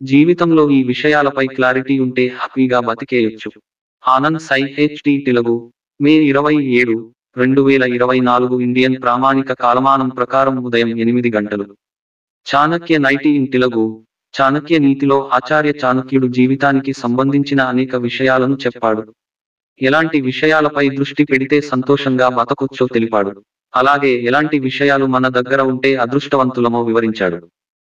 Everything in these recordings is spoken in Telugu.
జీవితంలో ఈ విషయాలపై క్లారిటీ ఉంటే హ్యాపీగా బతికేయొచ్చు. ఆనంద్ సై హెచ్టి తెలుగు మే 27, 2024 ఇండియన్ ప్రామాణిక కాలమానం ప్రకారం ఉదయం 8 గంటలు. చాణక్య నైటీ ఇన్ తెలుగు చాణక్య నీతిలో ఆచార్య చాణక్యుడు జీవితానికి సంబంధించిన అనేక విషయాలను చెప్పాడు. ఎలాంటి విషయాలపై దృష్టి పెడితే సంతోషంగా బతకొచ్చో తెలిపాడు. అలాగే ఎలాంటి విషయాలు మన దగ్గర ఉంటే అదృష్టవంతులమో వివరించాడు.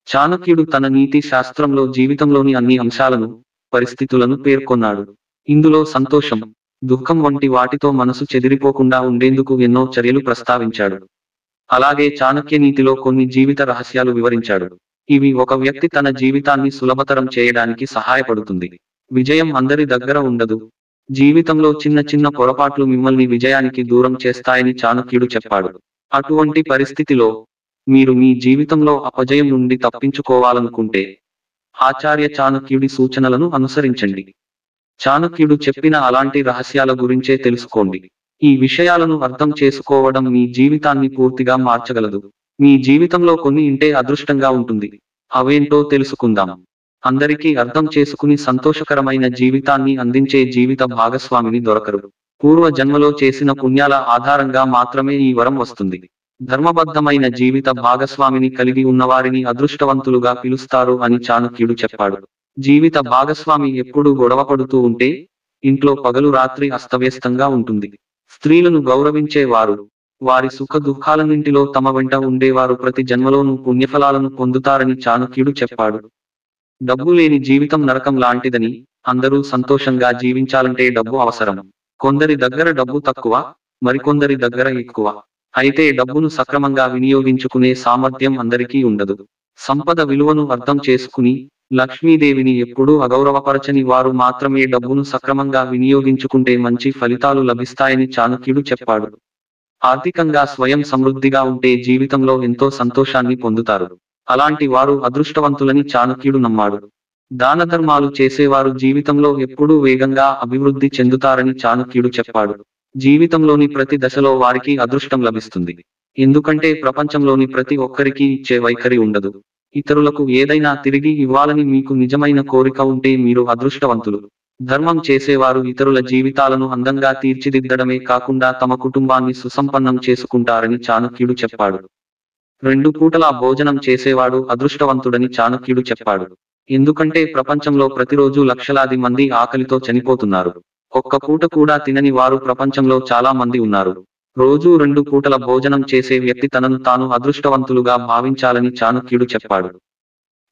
చాణక్యుడు తన నీతి శాస్త్రంలో జీవితంలోని అన్ని అంశాలను, పరిస్థితులను పేర్కొన్నాడు. ఇందులో సంతోషం, దుఃఖం వంటి వాటితో మనసు చెదిరిపోకుండా ఉండేందుకు ఎన్నో చర్యలు ప్రస్తావించాడు. అలాగే చాణక్య నీతిలో కొన్ని జీవిత రహస్యాలు వివరించాడు. ఇవి ఒక వ్యక్తి తన జీవితాన్ని సులభతరం చేయడానికి సహాయపడుతుంది. విజయం అందరి దగ్గర ఉండదు. జీవితంలో చిన్న చిన్న పొరపాట్లు మిమ్మల్ని విజయానికి దూరం చేస్తాయని చాణక్యుడు చెప్పాడు. అటువంటి పరిస్థితిలో మీరు మీ జీవితంలో అపజయం నుండి తప్పించుకోవాలనుకుంటే ఆచార్య చాణక్యుడి సూచనలను అనుసరించండి. చాణక్యుడు చెప్పిన అలాంటి రహస్యాల గురించే తెలుసుకోండి. ఈ విషయాలను అర్థం చేసుకోవడం మీ జీవితాన్ని పూర్తిగా మార్చగలదు. మీ జీవితంలో కొన్ని ఇంటే అదృష్టంగా ఉంటుంది. అవేంటో తెలుసుకుందాం. అందరికీ అర్థం చేసుకుని సంతోషకరమైన జీవితాన్ని అందించే జీవిత భాగస్వామిని దొరకరు. పూర్వ జన్మలో చేసిన పుణ్యాల ఆధారంగా మాత్రమే ఈ వరం వస్తుంది. ధర్మబద్ధమైన జీవిత భాగస్వామిని కలిగి ఉన్నవారిని అదృష్టవంతులుగా పిలుస్తారు అని చాణక్యుడు చెప్పాడు. జీవిత భాగస్వామి ఎప్పుడూ గొడవపడుతూ ఉంటే ఇంట్లో పగలు రాత్రి అస్తవ్యస్తంగా ఉంటుంది. స్త్రీలను గౌరవించేవారు, వారి సుఖ దుఃఖాలన్నింటిలో తమ వెంట ఉండేవారు ప్రతి జన్మలోనూ పుణ్యఫలాలను పొందుతారని చాణక్యుడు చెప్పాడు. డబ్బు లేని జీవితం నరకం లాంటిదని, అందరూ సంతోషంగా జీవించాలంటే డబ్బు అవసరం. కొందరి దగ్గర డబ్బు తక్కువ, మరికొందరి దగ్గర ఎక్కువ. అయితే డబ్బును సక్రమంగా వినియోగించుకునే సామర్థ్యం అందరికీ ఉండదు. సంపద విలువను అర్థం చేసుకుని లక్ష్మీదేవిని ఎప్పుడూ అగౌరవపరచని వారు మాత్రమే డబ్బును సక్రమంగా వినియోగించుకుంటే మంచి ఫలితాలు లభిస్తాయని చాణక్యుడు చెప్పాడు. ఆర్థికంగా స్వయం సమృద్ధిగా ఉంటే జీవితంలో ఎంతో సంతోషాన్ని పొందుతారు. అలాంటి వారు అదృష్టవంతులని చాణక్యుడు నమ్మాడు. దానధర్మాలు చేసేవారు జీవితంలో ఎప్పుడూ వేగంగా అభివృద్ధి చెందుతారని చాణక్యుడు చెప్పాడు. జీవితంలోని ప్రతి దశలో వారికి అదృష్టం లభిస్తుంది. ఎందుకంటే ప్రపంచంలోని ప్రతి ఒక్కరికి ఇచ్చే వైఖరి ఉండదు. ఇతరులకు ఏదైనా తిరిగి ఇవ్వాలని మీకు నిజమైన కోరిక ఉంటే మీరు అదృష్టవంతులు. ధర్మం చేసేవారు ఇతరుల జీవితాలను అందంగా తీర్చిదిద్దడమే కాకుండా తమ కుటుంబాన్ని సుసంపన్నం చేసుకుంటారని చాణక్యుడు చెప్పాడు. 2 పూటలా భోజనం చేసేవాడు అదృష్టవంతుడని చాణక్యుడు చెప్పాడు. ఎందుకంటే ప్రపంచంలో ప్రతిరోజు లక్షలాది మంది ఆకలితో చనిపోతున్నారు. ఒక్క పూట కూడా తినని వారు ప్రపంచంలో చాలా మంది ఉన్నారు. రోజూ 2 పూటల భోజనం చేసే వ్యక్తి తనను తాను అదృష్టవంతులుగా భావించాలని చాణక్యుడు చెప్పాడు.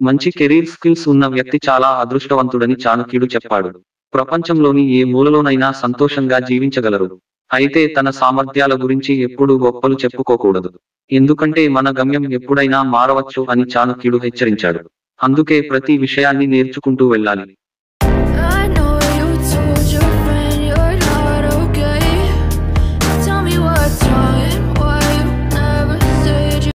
మంచి కెరీర్ స్కిల్స్ ఉన్న వ్యక్తి చాలా అదృష్టవంతుడని చాణక్యుడు చెప్పాడు. ప్రపంచంలోని ఏ మూలలోనైనా సంతోషంగా జీవించగలరు. అయితే తన సామర్థ్యాల గురించి ఎప్పుడూ గొప్పలు చెప్పుకోకూడదు. ఎందుకంటే మన గమ్యం ఎప్పుడైనా మారవచ్చు అని చాణక్యుడు హెచ్చరించాడు. అందుకే ప్రతి విషయాన్ని నేర్చుకుంటూ వెళ్ళాలి.